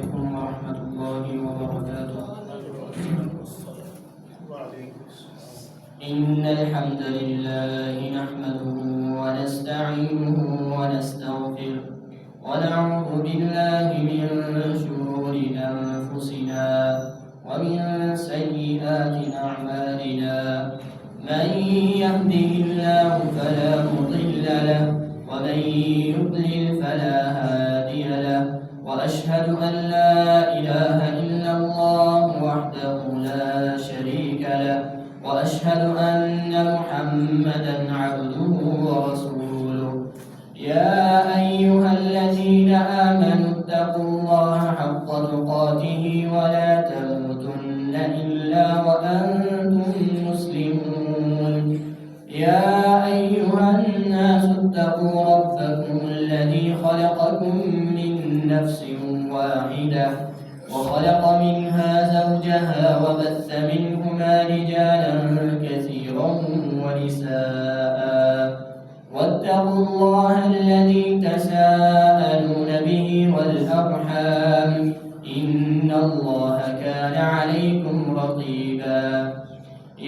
عليكم ورحمة الله وبركاته. إن الحمد لله نحمده ونستعينه ونستغفره ونعوذ بالله من شرور أنفسنا ومن سيئات أعمالنا. من يهده الله فلا مضل له ومن يضلل فلا هادي له، وأشهد أن لا إله إلا الله وحده لا شريك له، وأشهد أن محمدًا عبده ورسوله. يا أيها الذين آمنوا اتقوا الله حق تقاته ولا تموتن إلا وأنتم مسلمون. يا أيها الناس اتقوا ربكم الذي خلقكم من نفس واحدة وخلق منها زوجها وبث منهما رجالا كثيرا ونساء، واتقوا الله الذي تساءلون به والأرحام إن الله كان عليكم رقيبا.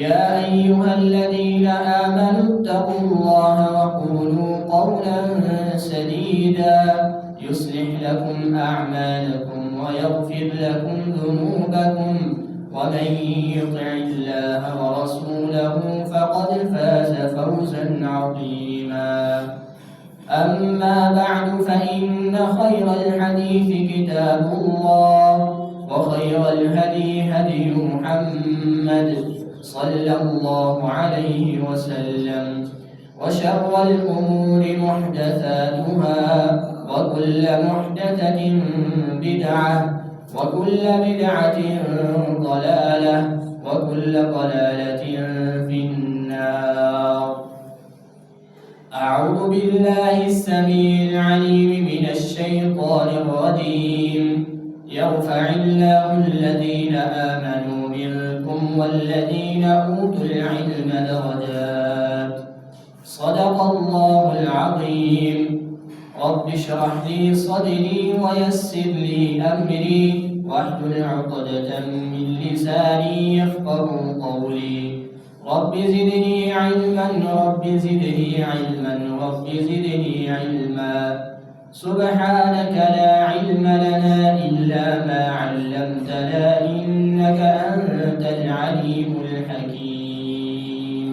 يا أيها الذين آمنوا اتقوا الله وقولوا قولا سديدا يصلح لكم أعمالكم ويغفر لكم ذنوبكم، ومن يطع الله ورسوله فقد فاز فوزا عظيما. أما بعد، فإن خير الحديث كتاب الله، وخير الهدي هدي محمد صلى الله عليه وسلم، وشر الأمور محدثاتها، وكل محدثة بدعة، وكل بدعة ضلالة، وكل ضلالة في النار. أعوذ بالله السميع العليم من الشيطان الرجيم. يرفع الله الذين آمنوا منكم والذين أوتوا العلم درجات. صدق الله العظيم. رب اشرح لي صدري ويسر لي أمري واحلل عقدة من لساني يفقهوا قولي. رب زدني علما، رب زدني علما، رب زدني علما. سبحانك لا علم لنا إلا ما علمتنا إنك أنت العليم الحكيم.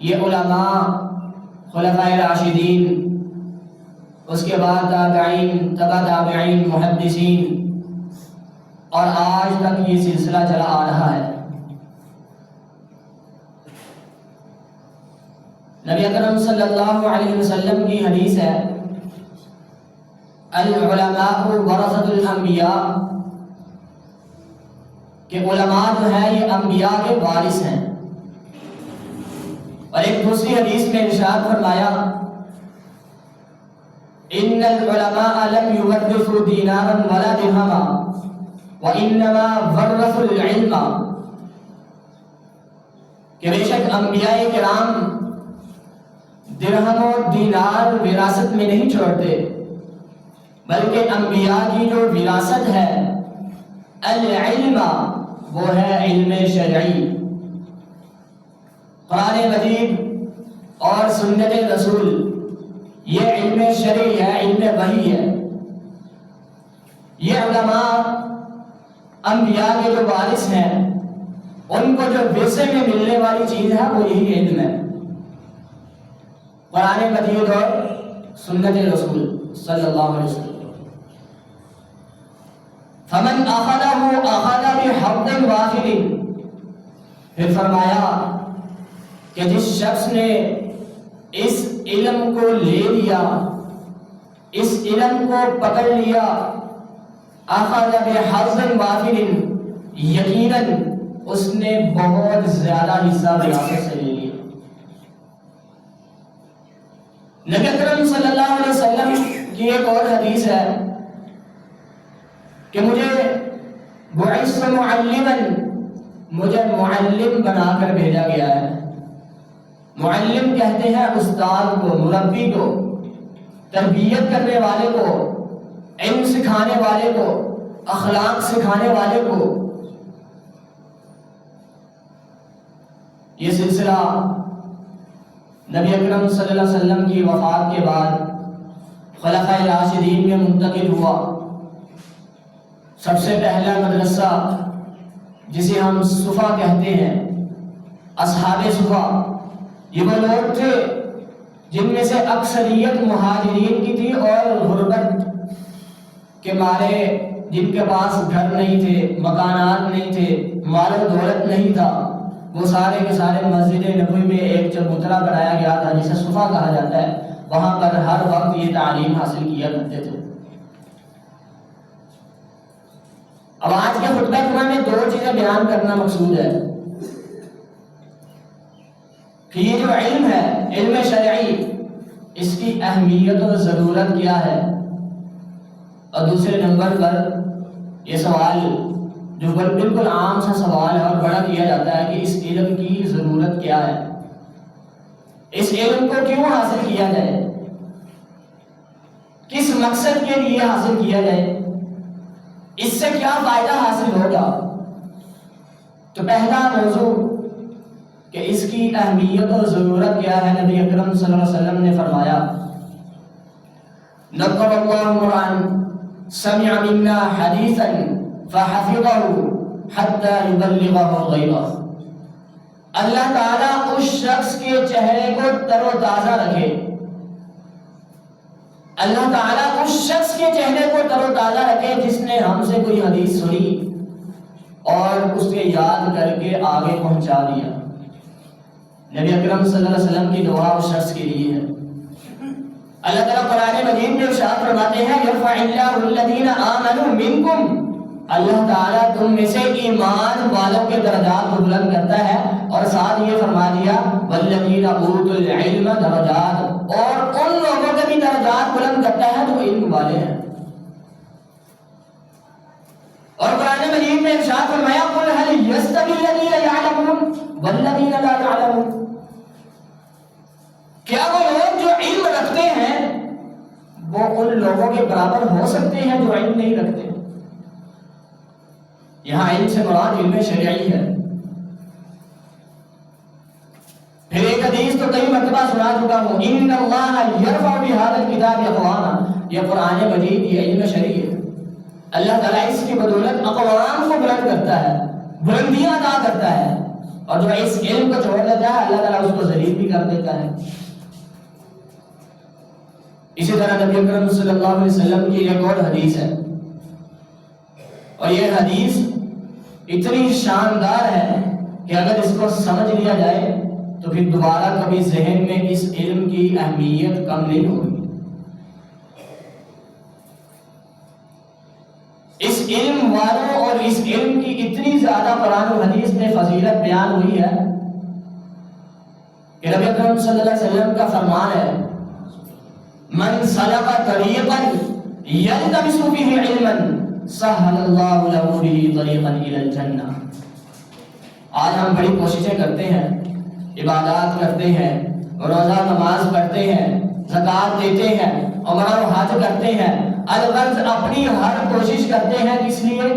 یہ علماء، خلفائے راشدین، اس کے بعد تابعین، تبع تابعین، محدثین، اور آج تک یہ سلسلہ چلا آ رہا ہے۔ نبی اکرم صلی اللہ علیہ وسلم کی حدیث ہے، العلماء ورثۃ الانبیاء، کہ علماء جو ہیں یہ انبیاء کے وارث ہیں۔ اور ایک دوسری حدیث میں ارشاد فرمایا، ان العلماء لم يورثوا دینارا ولا درہما وانما ورثوا العلم، کہ بے شک انبیاء کرام درہم و دینار وراثت میں نہیں چھوڑتے، بلکہ انبیاء کی جو وراثت ہے العلم، وہ ہے علم شرعی۔ قرآن مجید اور سنت رسول یہ علم شرعی ہے، علم وحی ہے۔ یہ علماء انبیاء کے جو وارث ہیں، ان کو جو ورثے میں ملنے والی چیز ہے وہ یہی علم ہے، قرآن مجید اور سنت رسول صلی اللہ علیہ وسلم۔ فمن اخذه اخذ بحظ وافر، پھر فرمایا کہ جس شخص نے اس علم کو لے لیا، اس علم کو پکڑ لیا، اخذ بحظ وافر، یقیناً اس نے بہت زیادہ حصہ وراثت سے لے لیا۔ نبی اکرم صلی اللہ علیہ وسلم کی ایک اور حدیث ہے کہ مجھے بعثت معلما، مجھے معلم بنا کر بھیجا گیا ہے۔ معلم کہتے ہیں استاد کو، مربی کو، تربیت کرنے والے کو، علم سکھانے والے کو، اخلاق سکھانے والے کو۔ یہ سلسلہ نبی اکرم صلی اللہ علیہ وسلم کی وفات کے بعد خلفائے راشدین میں منتقل ہوا۔ سب سے پہلا مدرسہ جسے ہم صفا کہتے ہیں، اصحاب صفا، یہ وہ لوگ تھے جن میں سے اکثریت مہاجرین کی تھی اور غربت کے مارے جن کے پاس گھر نہیں تھے، مکانات نہیں تھے، مال و دولت نہیں تھا، وہ سارے کے سارے مسجد نبوی میں ایک چبوترا بنایا گیا تھا جسے صفا کہا جاتا ہے، وہاں پر ہر وقت یہ تعلیم حاصل کیا کرتے تھے۔ اب آج کے خطبہ جمعہ میں دو چیزیں بیان کرنا مقصود ہے کہ یہ جو علم ہے، علم شرعی، اس کی اہمیت اور ضرورت کیا ہے، اور دوسرے نمبر پر یہ سوال جو بالکل عام سا سوال ہے اور بڑا کیا جاتا ہے کہ اس علم کی ضرورت کیا ہے، اس علم کو کیوں حاصل کیا جائے، کس مقصد کے لیے حاصل کیا جائے، اس سے کیا فائدہ حاصل ہوگا۔ تو پہلا موضوع کہ اس کی اہمیت اور ضرورت کیا ہے، نبی اکرم صلی اللہ علیہ وسلم نے فرمایا، نَضَّرَ اللَّهُ امْرَأً سَمِعَ مِنَّا حَدِيثًا فَحَفِظَهُ حَتَّى يُبَلِّغَهُ غَيْرَهُ، اللہ تعالیٰ اس شخص کے چہرے کو تر و تازہ رکھے، اللہ تعالیٰ اس شخص کے چہرے کو تر و تازہ رکھے جس نے ہم سے کوئی حدیث سنی اور اس کے یاد کر کے آگے پہنچا دیا۔ نبی اکرم صلی اللہ علیہ وسلم کی دعا اس شخص کے لیے ہے۔ اللہ تعالیٰ قرآن مجید میں ارشاد فرماتے ہیں، یرفع اللہ الذین آمنوا منکم، اللہ تعالیٰ تم میں سے ایمان والوں کے درجات کو بلند کرتا ہے، اور ساتھ یہ فرما دیا والذین اوتوا العلم درجات، اور ان لوگوں کے بھی درجات بلند کرتا ہے جو علم والے ہیں۔ اور قرآن مجید میں ارشاد فرمایا قل هل یستوی الذین یعلمون والذین لا یعلمون، کیا وہ لوگ جو علم رکھتے ہیں وہ ان لوگوں کے برابر ہو سکتے ہیں جو علم نہیں رکھتے؟ یہاں علم سے مراد علم شرعی ہے۔ پھر ایک حدیث تو کئی مرتبہ سنا چکا ہوں، ان اللہ یرفع بہذا الکتاب اقواما، یہ قرآن مجید یہ علم شرعی ہے، اللہ تعالیٰ اس کی بدولت اقوام کو بلند کرتا ہے، بلندیاں عطا کرتا ہے۔ اور جو اس علم کو چھوڑ دیتا ہے اللہ تعالیٰ اس کو ذلیل بھی کر دیتا ہے۔ اسی طرح نبی اکرم صلی اللہ علیہ وسلم کی ایک اور حدیث ہے، اور یہ حدیث اتنی شاندار ہے کہ اگر اس کو سمجھ لیا جائے تو پھر دوبارہ کبھی ذہن میں اس علم کی اہمیت کم نہیں ہوگی۔ اس علم والوں اور اس علم کی اتنی زیادہ قرآن و حدیث میں فضیلت بیان ہوئی ہے کہ نبی اکرم صلی اللہ علیہ وسلم کا فرمان ہے، من سلک طریقا یلتمس فیہ علما سہل اللہ لہ بہ طریقا الی الجنہ۔ آج ہم بڑی کوششیں کرتے ہیں، عبادات کرتے ہیں، روزہ نماز پڑھتے ہیں، زکوٰۃ دیتے ہیں، عمرہ و حج کرتے ہیں، الغرض اپنی ہر کوشش کرتے ہیں کس لیے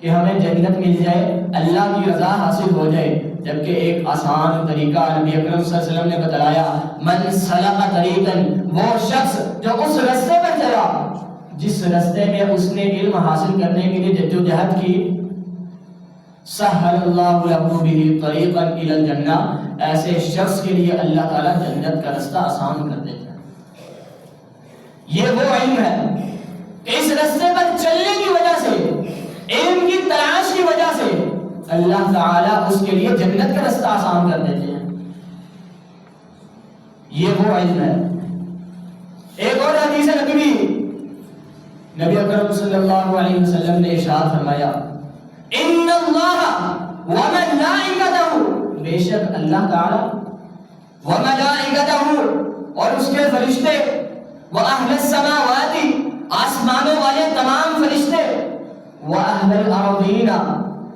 کہ ہمیں جنت مل جائے، اللہ کی رضا حاصل ہو جائے، جبکہ ایک آسان طریقہ نبی اکرم صلی اللہ علیہ وسلم نے بتلایا، من سلک طریقا، وہ شخص جو اس راستے پر چلا جس راستے میں اس نے علم حاصل کرنے کے لیے جدوجہد کی، سہل اللہ لہ بہ طریقا الی الجنہ، ایسے شخص کے لیے اللہ تعالیٰ جنت کا راستہ آسان کر دیتا ہے۔ یہ وہ علم ہے کہ اس راستے پر چلنے کی وجہ سے، علم کی تلاش کی وجہ سے اللہ تعالیٰ اس کے لیے جنت کا راستہ آسان کر دیتے ہیں۔ یہ وہ علم ہے۔ ایک اور حدیث نبی اکرم صلی اللہ علیہ وسلم نے ارشاد فرمایا، ان اللہ وملائکتہ، بے شک اللہ تعالی، وملائکتہ، اور اس کے فرشتے، واہل السماوات، آسمانوں والے تمام فرشتے، واہل الارضین،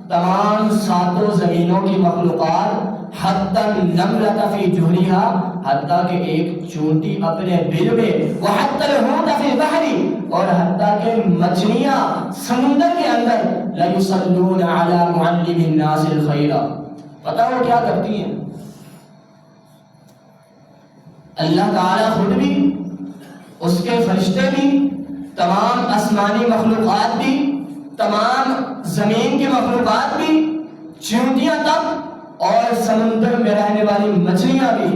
تمام ساتوں زمینوں کی مخلوقات، حتی النملۃ فی جحرہا، حتیٰ کہ ایک چونٹی اپنے بل میں، وحتی الحوت فی البحر، اور حتیٰ کہ مچھلیاں سمندر کے اندر، لیصلون علی معلم الناس الخیر، پتہ وہ کیا کرتی ہیں؟ اللہ تعالیٰ خود بھی، اس کے فرشتے بھی، تمام آسمانی مخلوقات بھی، تمام زمین کی مخلوقات بھی، چیونٹیاں تک، اور سمندر میں رہنے والی مچھلیاں بھی،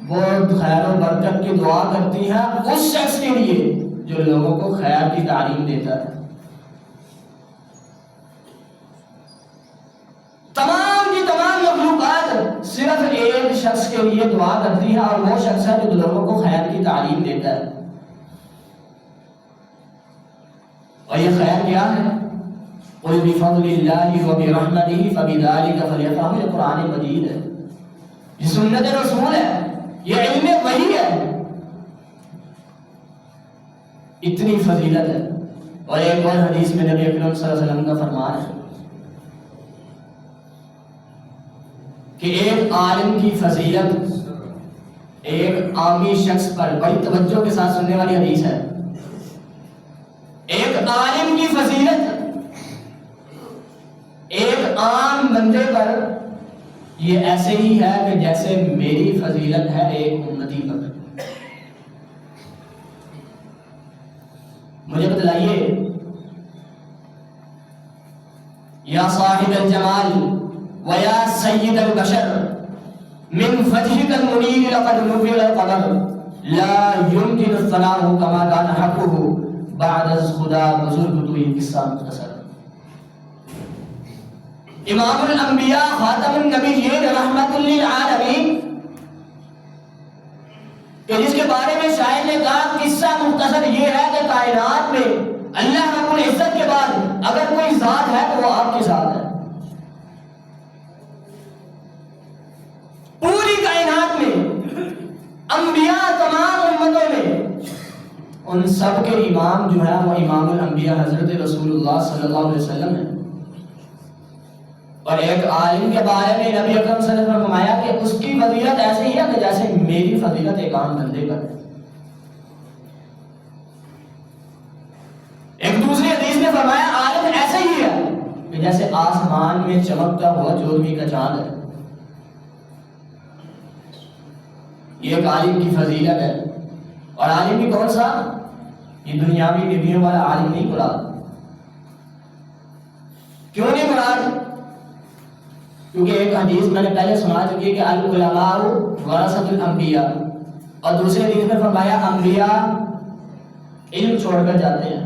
وہ خیر و برکت کی دعا کرتی ہیں اس شخص کے لیے جو لوگوں کو خیر کی تعلیم دیتا ہے۔ تمام کی تمام مخلوقات صرف ایک شخص کے لیے دعا کرتی ہیں، اور وہ شخص ہے جو لوگوں کو خیر کی تعلیم دیتا ہے۔ اور یہ خیر کیا ہے؟ قُلْ بِفَضْلِ اللَّهِ وَبِرَحْمَتِهِ فَبِذَلِكَ فَلْيَفْرَحُوا، یہ قرآن مجید ہے، یہ سنت رسول ہے، یہ علم وحی ہے، اتنی فضیلت ہے۔ اور ایک اور حدیث میں نبی اکرم صلی اللہ علیہ وسلم کا فرمان ہے کہ ایک عالم کی فضیلت ایک عامی شخص پر، بڑی توجہ کے ساتھ سننے والی حدیث ہے، ایک عالم کی فضیلت ایک عام بندے پر یہ ایسے ہی ہے کہ جیسے میری فضیلت ہے ایک امتی پر۔ مجھے بتلائیے، یا صاحب الجمال ویا سید البشر، من فتحک المنیر لقد نفر القدر، لا يمکن الثناء کما کان حقہ بعد از خدا بزرگ، تو یہ قصہ مختصر۔ امام الانبیاء خاتم النبیین رحمت للعالمین، کہ جس کے بارے میں شاعر نے کہا قصہ مختصر یہ ہے کہ کائنات میں اللہ رب العزت کے بعد اگر کوئی ذات ہے تو وہ آپ کی ذات ہے۔ پوری کائنات میں، انبیاء تمام امتوں میں، ان سب کے امام جو ہے وہ امام الانبیاء حضرت رسول اللہ صلی اللہ علیہ وسلم ہے۔ اور ایک عالم کے بارے میں نبی اکرم صلی اللہ علیہ وسلم نے فرمایا کہ اس کی فضیلت ایسے ہی ہے کہ جیسے میری فضیلت ایک عام بندے پر ہے۔ ایک دوسری حدیث میں فرمایا عالم ایسے ہی ہے کہ جیسے آسمان میں چمکتا ہوا چودھویں کا چاند ہے۔ یہ ایک عالم کی فضیلت ہے۔ اور عالم بھی کون سا؟ یہ دنیاوی ڈگریوں والا عالم نہیں مراد۔ کیوں نہیں مراد؟ کیونکہ ایک حدیث میں نے پہلے سنا چکی ہے کہ العلماء ورثۃ الانبیاء، اور دوسرے حدیث میں فرمایا انبیاء علم چھوڑ کر جاتے ہیں.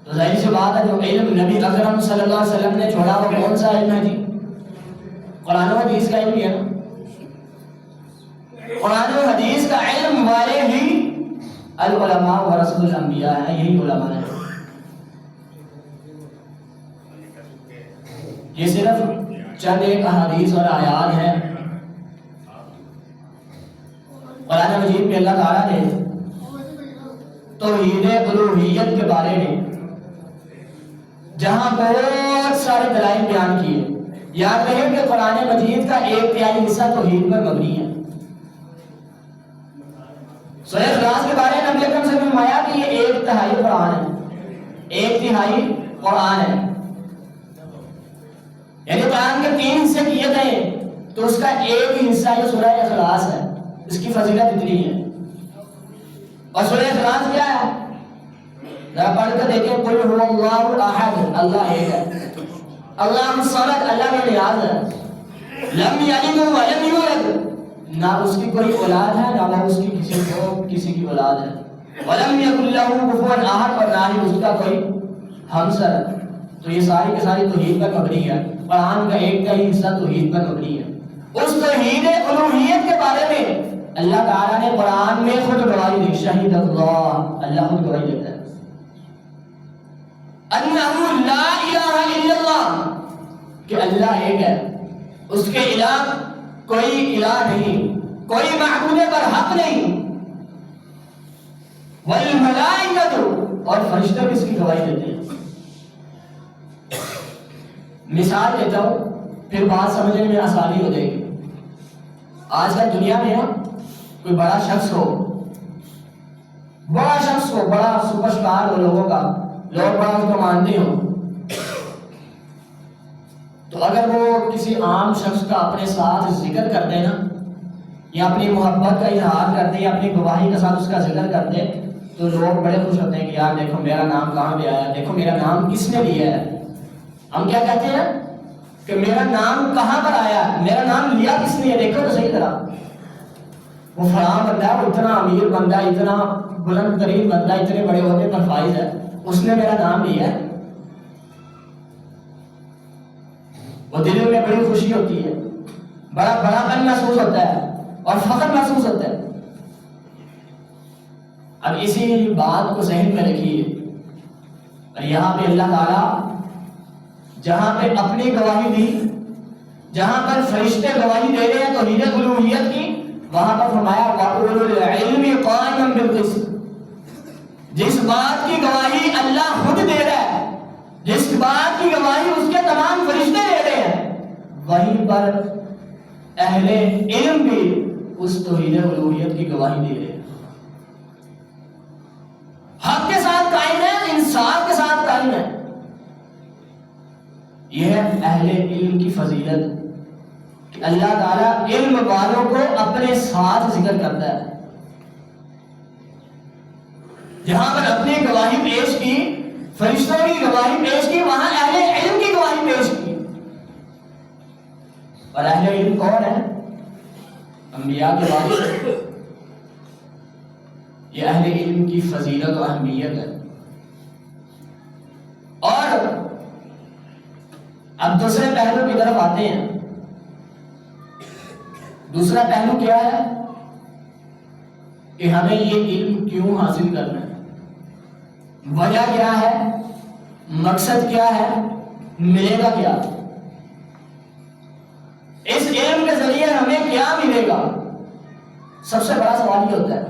تو ظاہر سی بات ہے جو علم نبی اکرم صلی اللہ علیہ وسلم نے چھوڑا وہ کون سا علم ہے جی؟ قرآن و حدیث کا علم ہے نا. قرآن و حدیث کا علم والے ہی العلماء ورثۃ الانبیاء ہیں، یہی علماء ہیں. یہ صرف چند ایک احادیث اور آیات ہیں قرآن مجید میں اللہ تعالیٰ نے توحید الوہیت کے بارے میں جہاں بہت سارے دلائل بیان کیے. یاد رہے کہ قرآن مجید کا 1/3 حصہ توحید پر مبنی ہے. سورہ اخلاص کے بارے میں نبی اکرم صلی اللہ علیہ وسلم نے فرمایا کہ یہ 1/3 قرآن ہے، 1/3 قرآن ہے. یعنی قرآن کے 3 حصے کیے گئے تو اس کا ایک ہی حصہ یہ سورہ اخلاص ہے. اس کی فضیلت اتنی ہے. اور سورہ اخلاص کیا ہے؟ ذرا پڑھ کر دیکھیں. قل هو اللہ احد، اللہ ایک ہے. اللہ الصمد، اللہ بے نیاز ہے. لم یلد ولم یولد، نہ اس کی کوئی اولاد ہے نہ اس کی کسی کی اولاد ہے. ولم یکن لہ کفوا احد، اور نہ ہی اس کا کوئی ہمسر ہے. تو یہ ساری کی ساری توحید پر مبنی ہے. قرآن کا 1/3 حصہ توحید پر مبنی ہے. اس توحید الوہیت کے بارے میں اللہ تعالیٰ نے قرآن میں خود گواہی دی. شہید اللہ، اللہ خود گواہی دیتا ہے انہ لا الہ الا اللہ، کہ اللہ ایک ہے، اس کے علاوہ کوئی الہ نہیں، کوئی معبود پر حق نہیں. والملائکۃ، اور فرشتے بھی اس کی گواہی دیتے ہیں. مثال دیتا ہوں پھر بات سمجھنے میں آسانی ہو جائے گی. آج کل دنیا میں نا کوئی بڑا شخص ہو، بڑا سپر اسٹار ہو لوگوں کا، لوگ بڑا اس کو مانتے ہو، تو اگر وہ کسی عام شخص کا اپنے ساتھ ذکر کرتے نا، یا اپنی محبت کا اظہار کرتے یا اپنی گواہی کے ساتھ اس کا ذکر کرتے، تو لوگ بڑے خوش ہوتے ہیں کہ یار دیکھو میرا نام کہاں پہ آیا، دیکھو میرا نام کس نے لیا ہے. ہم کیا کہتے ہیں کہ میرا نام کہاں پر آیا، میرا نام لیا کس نے، دیکھو تو صحیح طرح. وہ فلاں بندہ ہے، وہ اتنا امیر بندہ، اتنا بلند ترین بندہ، اتنے بڑے عہدے پر فائز ہے، اس نے میرا نام لیا ہے. وہ دل میں بڑی خوشی ہوتی ہے، بڑا پن محسوس ہوتا ہے اور فخر محسوس ہوتا ہے. اب اسی بات کو ذہن میں رکھیے، اور یہاں پہ اللہ تعالیٰ جہاں پہ اپنی گواہی دی، جہاں پر فرشتے گواہی دے رہے ہیں توحید الوہیت کی، وہاں پر فرمایا وَأُولُو الْعِلْمِ قَائِمًا بِالْقِسْطِ. جس بات کی گواہی اللہ خود دے رہا ہے، جس بات کی گواہی اس کے تمام فرشتے دے رہے ہیں، وہیں پر اہل علم بھی اس توحید الوہیت کی گواہی دے رہے ہیں. حق کے ساتھ قائم ہے، انصاف کے ساتھ قائم ہے. یہ ہے اہل علم کی فضیلت کہ اللہ تعالیٰ علم والوں کو اپنے ساتھ ذکر کرتا ہے. جہاں پر اپنی گواہی پیش کی، فرشتوں کی گواہی پیش کی، وہاں اہل علم کی گواہی پیش کی. اور اہل علم کون ہے؟ انبیاء کے وارث. یہ اہل علم کی فضیلت و اہمیت ہے. اور اب دوسرے پہلو کی طرف آتے ہیں. دوسرا پہلو کیا ہے کہ ہمیں یہ علم کیوں حاصل کرنا ہے، وجہ کیا ہے، مقصد کیا ہے، ملے گا کیا. اس علم کے ذریعے ہمیں کیا ملے گا. سب سے بڑا سوال یہ ہوتا ہے،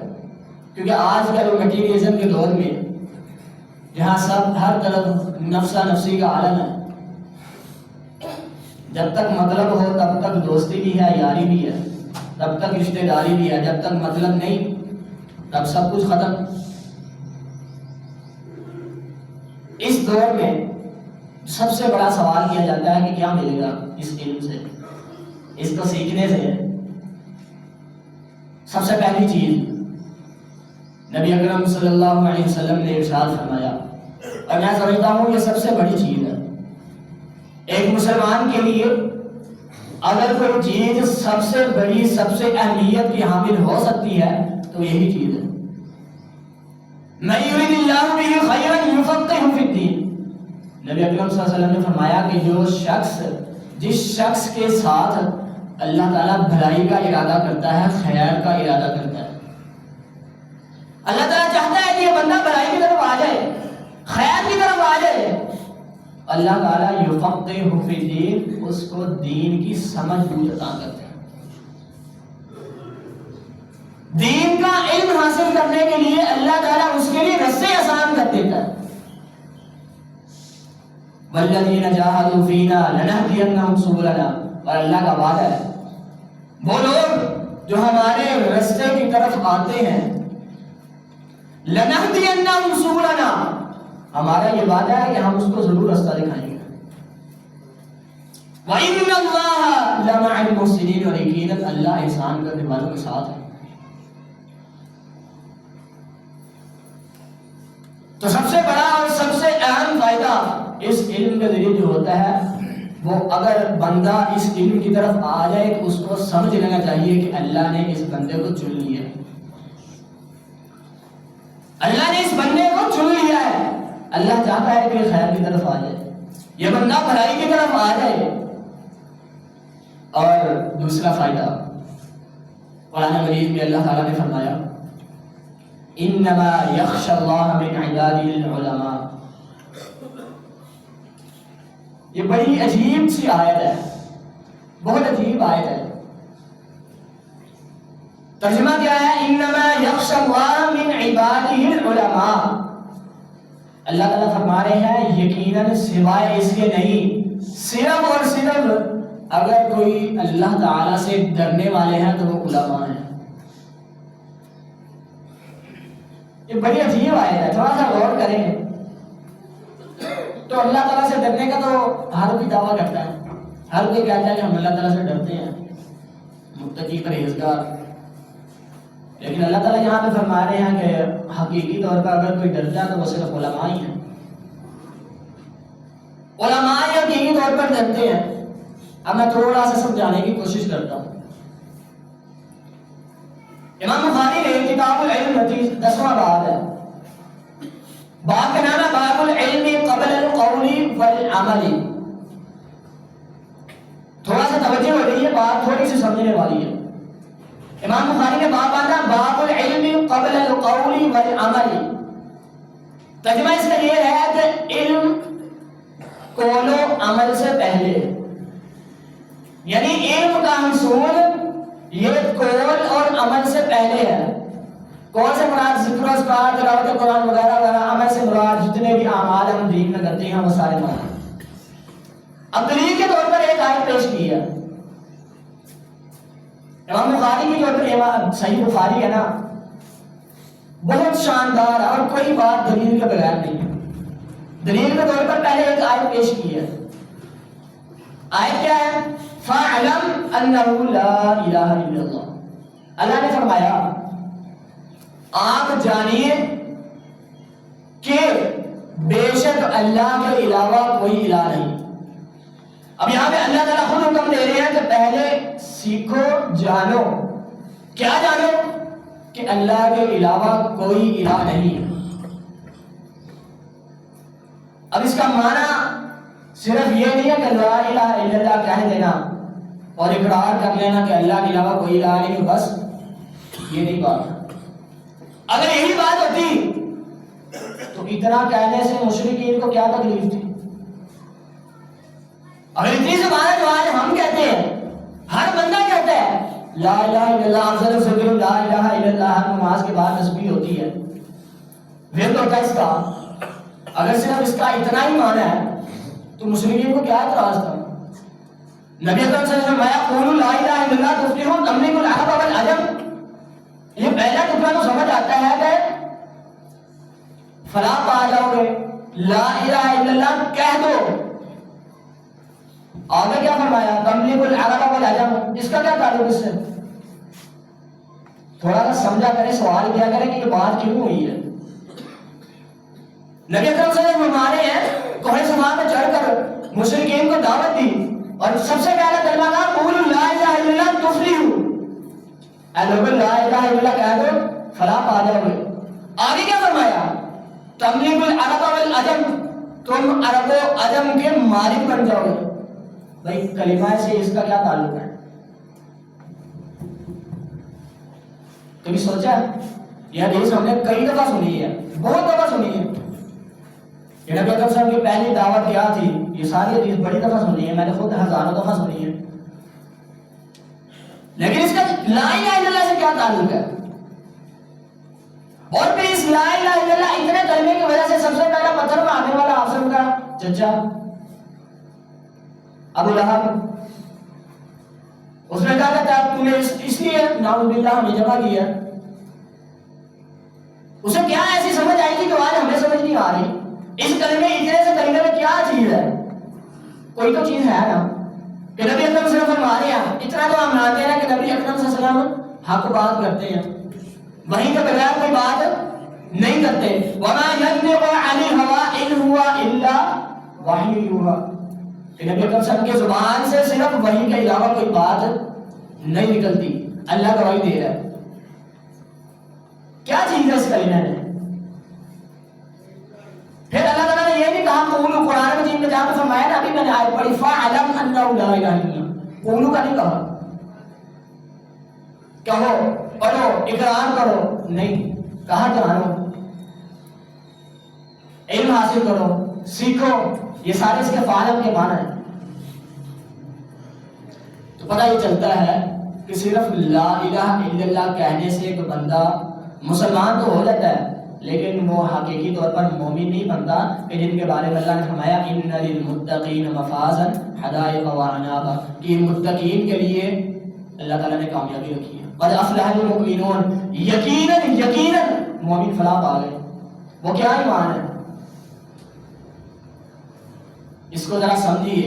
کیونکہ آج کل مٹیریلزم کے دور میں جہاں سب ہر طرف نفسا نفسی کا عالم ہے، جب تک مطلب ہو تب تک دوستی بھی ہے، یاری بھی ہے، تب تک رشتہ داری بھی ہے، جب تک مطلب نہیں تب سب کچھ ختم. اس دور میں سب سے بڑا سوال کیا جاتا ہے کہ کیا ملے گا اس علم سے، اس کو سیکھنے سے. سب سے پہلی چیز نبی اکرم صلی اللہ علیہ وسلم نے ارشاد فرمایا، اور میں سمجھتا ہوں یہ سب سے بڑی چیز ہے ایک مسلمان کے لیے. اگر کوئی چیز سب سے بڑی سب سے اہمیت کی حامل ہو سکتی ہے تو یہی چیز ہے. مَن یرید اللہ بہ خیرا یفقہہ فی الدین. نبی اکرم صلی اللہ علیہ وسلم نے فرمایا کہ جس شخص کے ساتھ اللہ تعالیٰ بھلائی کا ارادہ کرتا ہے، خیر کا ارادہ کرتا ہے، اللہ تعالیٰ چاہتا ہے کہ یہ بندہ بھلائی کی طرف آ جائے، خیر کی طرف آ جائے، اللہ تعالیٰ یفقہہ فی الدین، اس کو دین کی سمجھ بوجھ عطا کرتا ہے. دین کا علم حاصل کرنے کے لیے اللہ تعالیٰ اس کے لیے رستے آسان کر دیتا ہے. والذین جاہدوا فینا لنہدینہم سبلنا. اور اللہ کا وعدہ ہے وہ لوگ جو ہمارے رستے کی طرف آتے ہیں، لنہدینہم سبلنا، ہمارا یہ وعدہ ہے کہ ہم اس کو ضرور راستہ دکھائیں گے. وَإِنَّ اللَّهَ لَمَعَ الْمُحْسِنِينَ. اور یقیناً اللہ احسان کرنے والوں کے ساتھ ہے. تو سب سے بڑا اور سب سے اہم فائدہ اس علم کے ذریعے جو ہوتا ہے، وہ اگر بندہ اس علم کی طرف آ جائے تو اس کو سمجھ لینا چاہیے کہ اللہ نے اس بندے کو چن لیا ہے. اللہ نے اس بندے کو چن لیا ہے. اللہ چاہتا ہے کہ خیر کی طرف آ جائے، یہ بندہ بھلائی کی طرف آ جائے. اور دوسرا فائدہ قرآن مجید میں اللہ تعالیٰ نے فرمایا انما یخشی اللہ من عبادہ العلماء. یہ بڑی عجیب سی آیت ہے، بہت عجیب آیت ہے. ترجمہ کیا ہے؟ انما یخشی اللہ من عبادہ العلماء. اللہ تعالیٰ فرما رہے ہیں یقیناً سوائے اس کے نہیں، صرف اور صرف اگر کوئی اللہ تعالیٰ سے ڈرنے والے ہیں تو وہ علماء ہیں. یہ بڑی عجیب آیت ہے، تھوڑا سا غور کریں تو اللہ تعالیٰ سے ڈرنے کا تو ہر کوئی دعویٰ کرتا ہے، ہر کوئی کہتا ہے کہ ہم اللہ تعالیٰ سے ڈرتے ہیں، متقی پرہیزگار. لیکن اللہ تعالیٰ یہاں پہ فرما رہے ہیں کہ حقیقی طور پر اگر کوئی ڈرتا ہے تو وہ صرف علماء ہی ہیں. علماء حقیقی طور پر ڈرتے ہیں. اب میں تھوڑا سا سمجھانے کی کوشش کرتا ہوں. امام بخاری نے کتاب العلم 10واں باب ہے، باب کا نام ہے باب العلم قبل القول والعمل. تھوڑا سا توجہ ہو رہی ہے، بات تھوڑی سی سمجھنے والی ہے. امام بخاری نے باب باندھا باب العلم قبل القول والعمل. ترجمہ اس کا یہ ہے کہ علم قول و عمل سے پہلے، یعنی علم کا حصول یہ قول اور عمل سے پہلے ہے. قول سے مراد ذکر و اذکار، تلاوت قرآن وغیرہ وغیرہ. عمل سے مراد جتنے بھی اعمال ہم دین میں کرتے ہیں وہ سارے مراد. اب دلیل کے طور پر ایک آیت پیش کی ہے امام بخاری کی، جو اپنے صحیح بخاری ہے نا، بہت شاندار اور کوئی بات دلیل کے بغیر نہیں. دلیل کے طور پر پہلے ایک آیت پیش کی ہے. آیت کیا ہے؟ فَاعْلَمْ أَنَّهُ لَا إِلَهَ إِلَّا اللَّهُ. اللہ نے فرمایا آپ جانیے کہ بے شک اللہ کے علاوہ کوئی الہ نہیں. اب یہاں پہ اللہ تعالیٰ خود حکم دے رہے ہیں کہ پہلے سیکھو، جانو. کیا جانو؟ کہ اللہ کے علاوہ کوئی الہ نہیں. اب اس کا معنی صرف یہ نہیں ہے کہ لا الہ الا اللہ کہہ دینا اور اقرار کر لینا کہ اللہ کے علاوہ کوئی الہ نہیں، بس یہ نہیں بات. اگر یہی بات ہوتی تو اتنا کہنے سے مشرکین کو کیا تکلیف تھی؟ اگر اتنی زبانیں جو آج ہم کہتے ہیں، ہر بندہ کہتا ہے لا الہ الا اللہ، افضل ذکر لا الہ الا اللہ، ہر نماز کے بعد تسبیح ہوتی ہے، ورد ہوتا ہے اس کا. اگر صرف اس کا اتنا ہی معنی ہے تو مشرکین کو کیا اعتراض تھا؟ نبی اکرم صلی اللہ علیہ وسلم فرمایا قولوا لا الہ الا اللہ تفلحوا تملکوا العرب والعجم. یہ پہلا ٹکڑا تو سمجھ آتا ہے کہ فلاح پا جاؤ گے، لا الہ الا اللہ کہہ دو. آگے کیا فرمایا؟ تملکوا العرب والعجم. اس کا کیا تعلق اس سے؟ تھوڑا سا سمجھا کریں، سوال کیا کریں کہ یہ بات کیوں ہوئی ہے. نبی اکرم صلی اللہ علیہ وسلم فرما رہے ہیں کوہ صفا پہ چڑھ کر مشرکین کو دعوت دی اور سب سے پہلا کلمہ تھا قولوا لا الہ الا اللہ تفلحوا، اے لوگوں لا الہ الا اللہ کہہ دو فلاح پا جاؤ گے۔ آگے کیا فرمایا؟ تملیک العرب والعجم، تم عرب و عجم کے مالک بن جاؤ گے۔ بھائی کلمہ سے اس کا کیا تعلق ہے؟ کبھی سوچا؟ یہ حدیث ہم نے کئی دفعہ سنی ہے، بہت دفعہ سنی ہے۔ یہ نبی اکرم صاحب کی پہلی دعوت کیا تھی؟ یہ ساری حدیث بڑی دفعہ سنی ہے، میں نے خود ہزاروں دفعہ سنی ہے، لیکن اس کا لا الہ الا اللہ سے کیا تعلق ہے؟ اور پھر اس لا الہ الا اللہ اتنے کلمے کی وجہ سے سب سے پہلا پتھر مارنے والا آسم کا چچا ابو لہب، اس نے کہا کہ تم نے اس لیے نعوذ باللہ ہمیں جمع کیا۔ اسے کیا ایسی سمجھ آئی تھی جو آج ہمیں سمجھ نہیں آ رہی؟ اس کلمے اتنے سے کلمے میں کیا چیز ہے؟ کوئی تو چیز ہے نا کہ نبی اکرم صلی اللہ علیہ وسلم فرما رہے ہیں، اتنا تو ہم مانتے ہیں کہ نبی اکرم صلی اللہ علیہ وسلم حق بات کرتے ہیں، وہیں کے بغیر کوئی بات نہیں کرتے۔ وَمَا يَنطِقُ عَنِ الْهَوَىٰ إِنْ هُوَ إِلَّا وَحْيٌ يُوحَىٰ، کہ نبی اکرم صلی اللہ علیہ وسلم کی زبان سے صرف وحی کے علاوہ کوئی بات نہیں نکلتی، اللہ کا وحی دے رہا ہے۔ کیا چیز ہے اس کلمے میں؟ پھر اللہ تعالیٰ نے یہ نہیں کہا قولوا، قرآن مجید میں جہاں پہ فرمایا نا، ابھی میں نے آیت پڑھی فَاعْلَمْ أَنَّهُ لَا إِلَٰهَ إِلَّا اللَّهُ، قولوا کا نہیں کہا، کہو پڑھو اقرار کرو نہیں کہا، جانو علم حاصل کرو سیکھو، یہ سارے اس کے فعالم کے معنی ہیں۔ تو پتہ یہ چلتا ہے کہ صرف لا الہ الا اللہ کہنے سے ایک بندہ مسلمان تو ہو جاتا ہے، لیکن وہ حقیقی طور پر مومن نہیں بنتا، کہ جن کے بارے میں اللہ نے فرمایا ان للمتقین مفازا حدائق واعنابا، کہ متقین کے لیے اللہ تعالیٰ نے کامیابی رکھی ہے۔ قد افلح المؤمنون، یقیناً مومن فلاح پا گئے۔ وہ کیا ایمان ہے؟ اس کو ذرا سمجھیے،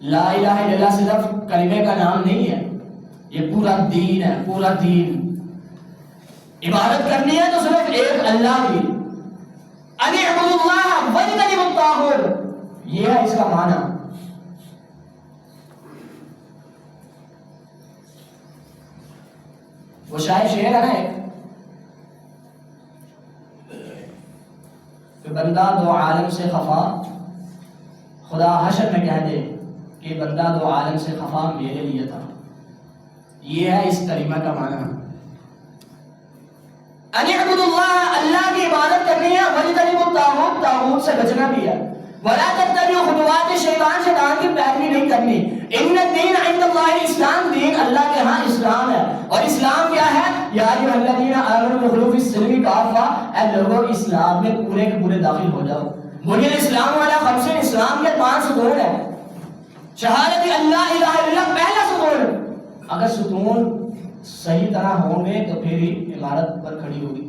لا الہ الا اللہ صرف کلمے کا نام نہیں ہے، یہ پورا دین ہے، پورا دین۔ عبادت کرنی ہے تو صرف ایک اللہ کی، ان اعبدوا اللہ واجتنبوا الطاغوت، یہ ہے اس کا معنی۔ وہ شاید شعر ہے نا ایک کہ بندہ دو عالم سے خفا، خدا حشر میں کہہ دے کہ بندہ دو عالم سے خفا میرے لیے تھا۔ یہ ہے اس کلمہ کا معنی، ان اعبدوا اللہ، اللہ کی عبادت کرنی ہے، واجتنبوا الطاغوت، طاغوت سے بچنا بھی ہے، ولا تتبعوا خطوات الشیطان، شیطان کی پیروی نہیں کرنی۔ ان الدین عند اللہ الاسلام، دین اللہ کے ہاں اسلام ہے، اور اسلام کیا ہے؟ یا ایھا الذین آمنوا ادخلوا فی السلم کافہ، اے لوگوں اسلام میں پورے کے پورے داخل ہو جاؤ۔ بنی الاسلام والا خمس، اسلام کے 5 ستون ہے، شہادت اللہ الہ الا اللہ پہلا ستون، اگر ستون صحیح طرح ہوں گے تو پھر ہی عمارت پر کھڑی ہوگی۔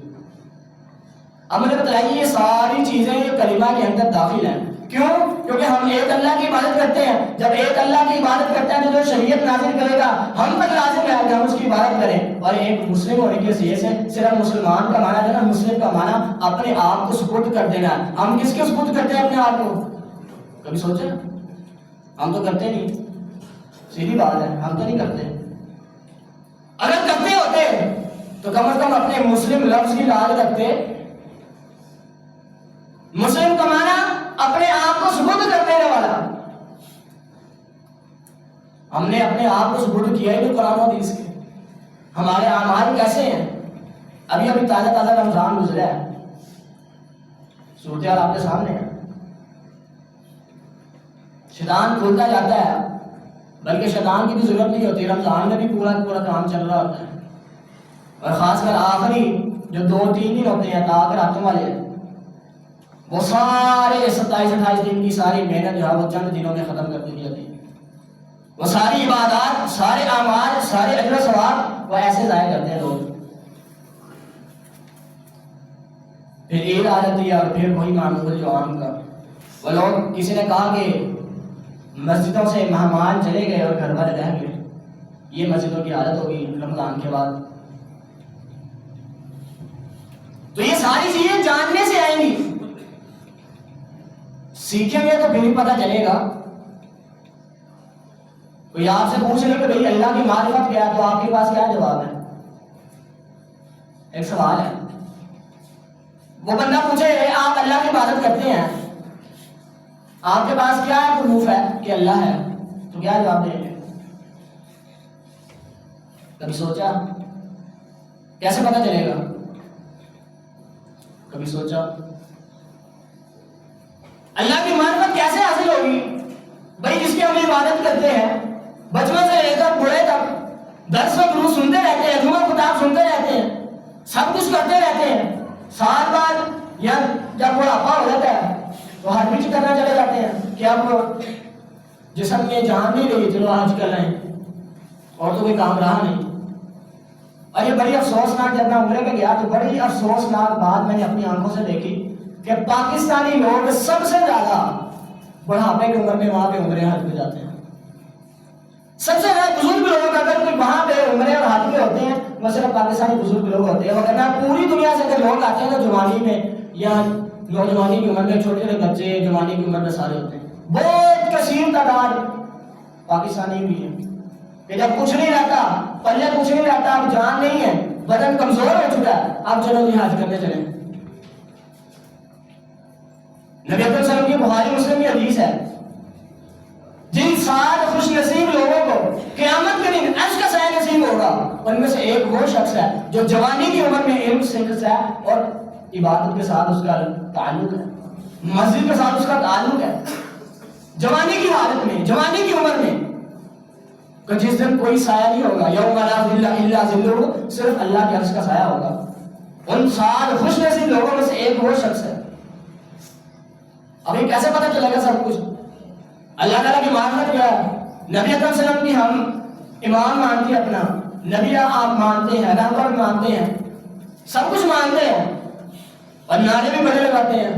اب مجھے بتائیے یہ ساری چیزیں یہ کلمہ کے اندر داخل ہیں، کیوں؟ کیونکہ ہم ایک اللہ کی عبادت کرتے ہیں، جب ایک اللہ کی عبادت کرتے ہیں تو جو شریعت نازل کرے گا ہم پر لازم ہے کہ ہم اس کی عبادت کریں۔ اور ایک مسلم ہونے کی حیثیت سے صرف مسلمان کا معنی ہے نا، مسلم کا معنی اپنے آپ کو سپرد کر دینا۔ ہم کس کے سپرد کرتے ہیں اپنے آپ کو؟ کبھی سوچے؟ ہم تو کرتے نہیں، سیدھی بات ہے، ہم تو نہیں کرتے۔ اگر کرتے ہوتے تو کم از کم اپنے مسلم لفظ کی لاج رکھتے۔ مسلم کا معنی اپنے آپ کو سپرد کر دینے والا، ہم نے اپنے آپ کو سپرد کیا ہی نہیں قرآن و حدیث کے۔ ہمارے اعمال کیسے ہیں؟ ابھی تازہ تازہ رمضان گزرا ہے، صورتحال آپ کے سامنے ہے، شیطان کھولتا جاتا ہے، بلکہ شیطان کی بھی ضرورت نہیں ہوتی، رمضان میں بھی پورا کام چل رہا ہوتا ہے، اور خاص کر آخری جو 2-3 دن ہوتے ہیں تاخیر راتوں والے، وہ سارے 27-28 دن کی ساری محنت جو ہے وہ چند دنوں میں ختم کر دی جاتی ہے۔ وہ ساری عبادات، سارے اعمال، سارے اجر و ثواب وہ ایسے ضائع کرتے ہیں لوگ۔ پھر عید آ جاتی ہے اور پھر وہی معمول جو عام کا، وہ لوگ، کسی نے کہا کہ مسجدوں سے مہمان چلے گئے اور گھر والے رہ گئے، یہ مسجدوں کی عادت ہوگی رمضان کے بعد۔ تو یہ ساری چیزیں جاننے سے آئیں گی، سیکھیں گے تو پھر ہی پتہ چلے گا کوئی آپ سے پوچھ لے کہ بھئی اللہ کی معرفت کیا ہے، تو آپ کے پاس کیا جواب ہے؟ ایک سوال ہے. وہ بندہ پوچھے آپ اللہ کی عبادت کرتے ہیں، آپ کے پاس کیا ہے پروف ہے کہ اللہ ہے، تو کیا جواب دیں گے؟ کبھی سوچا کیسے پتہ چلے گا؟ کبھی سوچا اللہ کی معرفت کیسے حاصل ہوگی؟ بھائی جس کی ہم عبادت کرتے ہیں، بچپن سے لے کر بوڑھے تک 10 دروس سنتے رہتے ہیں، جمعہ خطاب سنتے رہتے ہیں، سب کچھ کرتے رہتے ہیں، سال بعد یا جب بڑھاپا ہو جاتا ہے تو ہر چیز کرنا چلے جاتے ہیں کہ اب جسم میں جان نہیں رہی، چلو آج کر رہے ہیں، اور تو کوئی کام رہا نہیں. اور یہ بڑی افسوسناک، جب میں عمرے پہ گیا تو بڑی افسوسناک بات میں نے اپنی آنکھوں سے دیکھی کہ پاکستانی لوگ سب سے زیادہ بڑھاپے کی عمر میں وہاں پہ عمرے حج پہ جاتے ہیں. سب سے زیادہ بزرگ لوگ اگر کوئی وہاں پہ عمرے اور حج پہ ہوتے ہیں وہ صرف پاکستانی بزرگ لوگ ہوتے ہیں، وغیرہ پوری دنیا سے اگر لوگ آتے ہیں تو جوانی میں یا نوجوانی کی عمر میں چھوٹے چھوٹے بچے جوانی کی عمر میں سارے ہوتے ہیں. بہت کثیر تعداد پاکستانی بھی ہیں کہ جب کچھ نہیں رہتا، پلے کچھ نہیں رہتا، اب جان نہیں ہے، بدن کمزور ہو چکا ہے، اب چلو جی حج کرنے چلیں. نبی اکرم صلی اللہ علیہ وسلم کی بخاری مسلم کی حدیث ہے، جن 7 خوش نصیب لوگوں کو قیامت کے دن عرش کا سایہ نصیب ہوگا، ان میں سے ایک وہ شخص ہے جو جوانی کی عمر میں علم سیکھتا ہے اور عبادت کے ساتھ اس کا تعلق ہے، مسجد کے ساتھ اس کا تعلق ہے. جوانی کی حالت میں، جوانی کی عمر میں، کہ جس دن کوئی سایہ نہیں ہوگا، یوم لا ظل الا ظلہ، صرف اللہ کے عرش کا سایہ ہوگا. ان 7 خوش نصیب لوگوں میں سے ایک وہ شخص ہے. ابھی کیسے پتہ چلے گا سب کچھ؟ اللہ تعالیٰ کی معرفت کیا ہے؟ نبی اکرم صلی اللہ علیہ وسلم کی ہم امام مانتے ہیں، اپنا نبی آپ مانتے ہیں، رہبر مانتے ہیں، سب کچھ مانتے ہیں اور نعرے بھی بڑے لگاتے ہیں.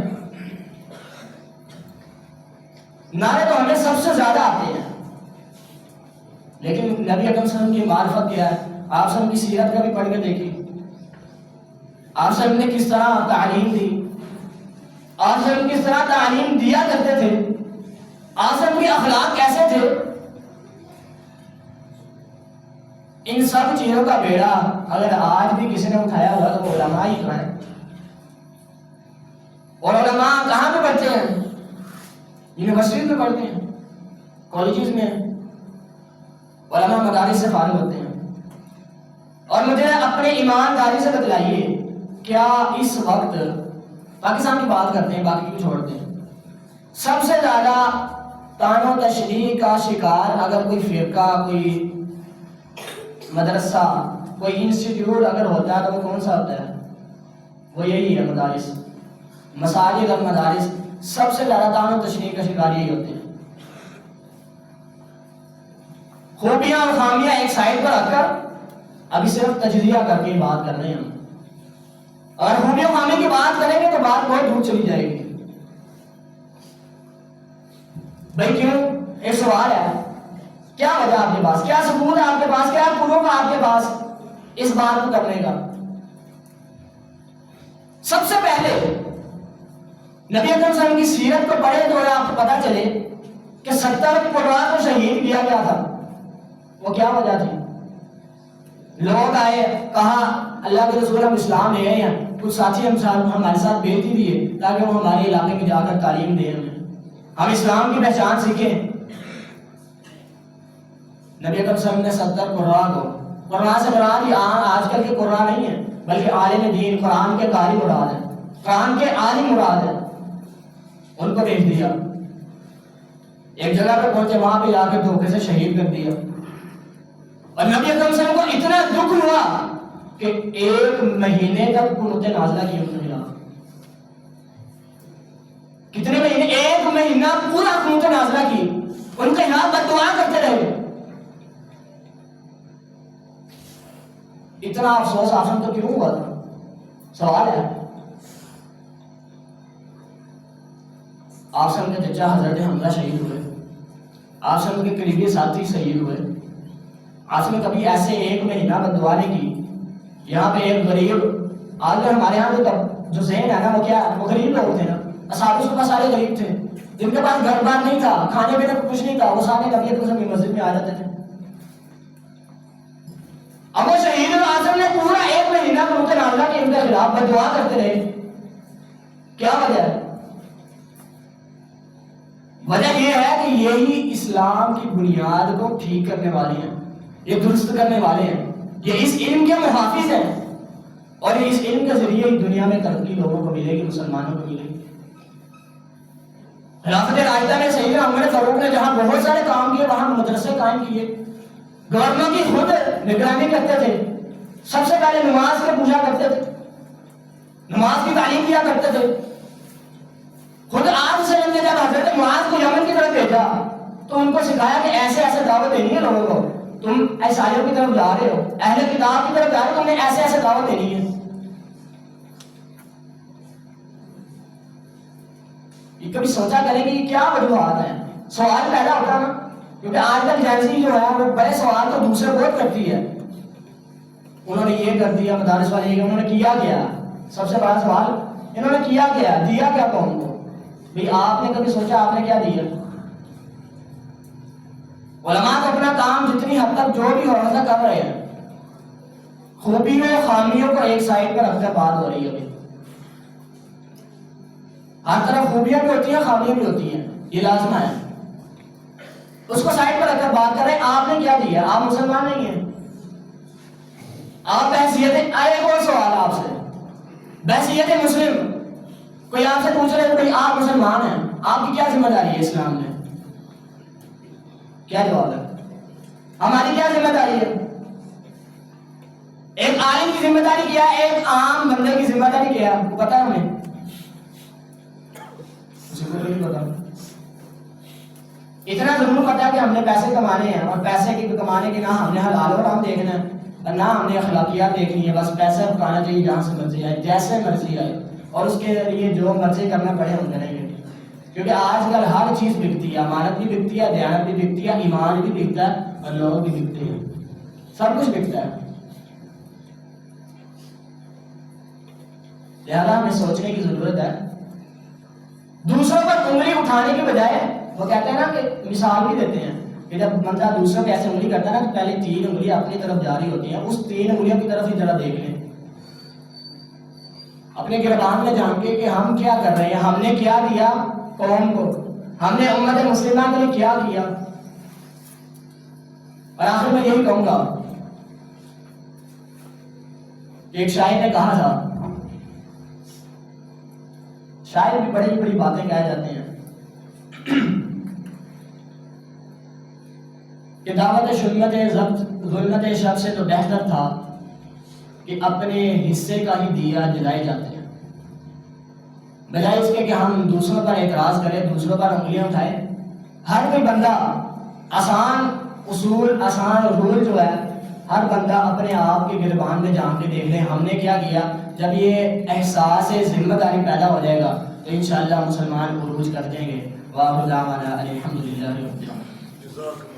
نعرے تو ہمیں سب سے زیادہ آتے ہیں، لیکن نبی اکرم صلی اللہ علیہ وسلم کی معرفت کیا ہے؟ آپ سب کی سیرت کا بھی پڑھ کے دیکھیے، آپ سب نے کس طرح تعلیم دی، آپ سب کس طرح تعلیم دیا کرتے تھے، آپ سب کے اخلاق کیسے تھے. ان سب چیزوں کا بیڑا اگر آج بھی کسی نے اٹھایا ہوا تو وہ علماء ہی تو ہیں. اور علماء کہاں پہ پڑھتے ہیں؟ یونیورسٹیز میں پڑھتے ہیں، کالجز میں. علماء مدارس سے فارغ ہوتے ہیں. اور مجھے اپنے ایمانداری سے بتلائیے، کیا اس وقت پاکستان کی بات کرتے ہیں، باقی کو چھوڑتے ہیں، سب سے زیادہ طعن و تشریح کا شکار اگر کوئی فرقہ، کوئی مدرسہ، کوئی انسٹیٹیوٹ اگر ہوتا ہے تو وہ کون سا ہوتا ہے؟ وہ یہی ہے، مدارس، مساجد اور مدارس. سب سے زیادہ طعن و تشریح کا شکار یہی ہوتے ہیں. خوبیاں اور خامیاں ایک سائڈ پر رکھ کر ابھی صرف تجزیہ کر کے بات کر رہے ہیں ہم. اگر خوبیاں خامی کی بات کریں گے تو بات بہت دور چلی جائے گی. بھائی کیوں؟ ایک سوال ہے، کیا وجہ آپ کے پاس، کیا ثبوت ہے آپ کے پاس، کیا پروف ہے آپ کے پاس اس بات کو کرنے کا؟ سب سے پہلے نبی اکرم صلی اللہ علیہ وسلم کی سیرت کو پڑھے تو آپ کو پتا چلے کہ 70 قرآن کو شہید کیا گیا تھا. وہ کیا وجہ تھی؟ لوگ آئے، کہا اللہ کے رسول ہم اسلام لے آئے ہیں، کچھ ساتھی ہمارے ساتھ بھیج دیے تاکہ وہ ہمارے علاقے میں جا کر تعلیم دیں، ہم اسلام کی پہچان سیکھیں. نبی اکرم صلی اللہ علیہ وسلم نے 70 قرآن کو، قرآن سے مراد آج کل کے قرآن نہیں ہے بلکہ عالم دین، قرآن کے قاری مراد ہے، قرآن کے عالم مراد ہے، ان کو بھیج دیا. ایک جگہ پہ پہنچے، وہاں پہ جا کے دھوکے سے شہید کر دیا. اور نبی اکرم صلی اللہ علیہ وسلم کو اتنا دکھ ہوا کہ 1 مہینے تک قنوت نازلہ کی انہوں نے. کتنے مہینے؟ 1 مہینہ پورا قنوت نازلہ کی، ان کے یہاں بد دعا کرتے رہے. اتنا افسوس آسم تو کیوں ہوا تھا؟ سوال ہے. آپ سب کے چچا حضرت حمزہ شہید ہوئے، آپ سب کے قریبی ساتھی شہید ہوئے. آپ سب نے کبھی ایسے 1 مہینہ بد دعا نہیں کی. یہاں پہ ایک غریب، آج ہمارے یہاں جو ذہن ہے نا وہ کیا، وہ غریب لوگ تھے نا، اصحاب کے پاس سارے غریب تھے، جن کے پاس گھر بار نہیں تھا، کھانے پینے کو کچھ نہیں تھا، وہ سارے نبی اکرم کی مسجد میں آ جاتے تھے. بنا قنوت نازلہ کے ان کے خلاف بد دعا کرتے رہے؟ کیا وجہ ہے؟ وجہ یہ ہے کہ یہی اسلام کی بنیاد کو ٹھیک کرنے والے ہیں، یہ درست کرنے والے ہیں، یہ اس علم کے محافظ ہیں، اور اس علم کے ذریعے ہی دنیا میں ترقی لوگوں کو ملے گی، مسلمانوں کو ملے گی۔ خلافت راشدہ میں سیدنا عمر فاروق نے جہاں بہت سارے کام کیے، وہاں مدرسے قائم کیے، گورنر کی خود نگرانی کرتے تھے، سب سے پہلے نماز کے پوچھا کرتے تھے، نماز کی تعلیم دیا کرتے تھے۔ خود آپ سے نے جب حضرت معاذ کو یمن کی طرف بھیجا تو ان کو سکھایا کہ ایسے ایسے دعوت دینی ہے لوگوں کو، تم عیسائیوں کی طرف جا رہے ہو، اہل کتاب کی طرف جا رہے ہو، تم نے ایسے ایسے دعوت دینی ہے۔ یہ کبھی سوچا کریں کہ یہ کیا وجوہات ہیں؟ سوال پیدا ہوتا نا، کیونکہ آج کل جینسی جو ہے وہ بڑے سوال تو دوسرے بہت کرتی ہے، انہوں نے یہ کر دیا، مدارس والے یہ، انہوں نے کیا گیا، سب سے بڑا سوال انہوں نے کیا گیا، دیا کیا قوم کو؟ بھئی آپ نے کبھی سوچا آپ نے کیا دیا؟ علماء تو اپنا کام جتنی حد تک جو بھی ہو رہا تھا کر رہے ہیں، خوبیوں خامیوں کو ایک سائڈ پر رکھ کر بات ہو رہی ہے۔ ابھی ہر طرف خوبیاں بھی ہوتی ہیں، خامیاں بھی ہوتی ہیں، یہ لازمہ ہے، اس کو سائڈ پر رکھ کر بات کر رہے ہیں۔ آپ نے کیا دیا؟ آپ مسلمان نہیں ہیں، آپ بحثیت ایک اور سوال آپ سے، بحثیت مسلم کوئی آپ سے پوچھ رہے ہیں بھائی آپ مسلمان ہیں، آپ کی کیا ذمہ داری ہے اسلام میں؟ کیا جواب ہے؟ ہماری کیا ذمہ داری ہے؟ ایک عالم کی ذمہ داری کیا، ایک عام بندے کی ذمہ داری کیا، پتہ ہے ہمیں؟ نہیں پتا۔ اتنا ضرور پتا ہے کہ ہم نے پیسے کمانے ہیں، اور پیسے کی کمانے کے نہ ہم نے حلال و حرام دیکھنا ہے، اور نہ ہم نے اخلاقیات دیکھنی ہے، بس پیسہ کمانا چاہیے جہاں سے مرضی آئے، جیسے مرضی آئے، اور اس کے لیے جو مرضی کرنا پڑے ہم کریں گے، کیونکہ آج کل ہر چیز بکتی ہے، امانت بھی بکتی ہے، دیانت بھی بکتی ہے، ایمان بھی بکتا ہے، اور لوگ بھی بکتے ہیں، سب کچھ بکتا ہے۔ لہذا ہمیں سوچنے کی ضرورت ہے، دوسروں پر انگلی اٹھانے کے بجائے، وہ کہتے ہیں نا کہ مثال بھی دیتے ہیں کہ جب بندہ دوسروں پہ ایسے انگلی کرتا ہے نا تو پہلے 3 انگلیاں اپنی طرف جاری ہوتی ہیں، اس 3 انگلیوں کی طرف ہی ذرا دیکھ لیں، اپنے گردان میں جان کے کہ ہم کیا کر رہے ہیں، ہم نے کیا دیا قوم کو، ہم نے امت مسلمہ کے لیے کیا کیا۔ اور آخر میں یہی کہوں گا، ایک شاعر نے کہا تھا، شاعر بھی بڑی بڑی باتیں کہہ جاتے ہیں کہ دعوت شلمت ضبط ظلمت شب سے تو بہتر تھا کہ اپنے حصے کا ہی دیا جلائے جاتے ہیں، بجائے اس کے کہ ہم دوسروں پر اعتراض کریں، دوسروں پر انگلیاں اٹھائیں۔ ہر کوئی بندہ آسان اصول، آسان رول جو ہے، ہر بندہ اپنے آپ کے گربان میں جان کے دیکھ لیں ہم نے کیا کیا۔ جب یہ احساس ذمہ داری پیدا ہو جائے گا تو انشاءاللہ مسلمان عروج کر دیں گے۔ وآخر دعوانا الحمدللہ رب العالمین۔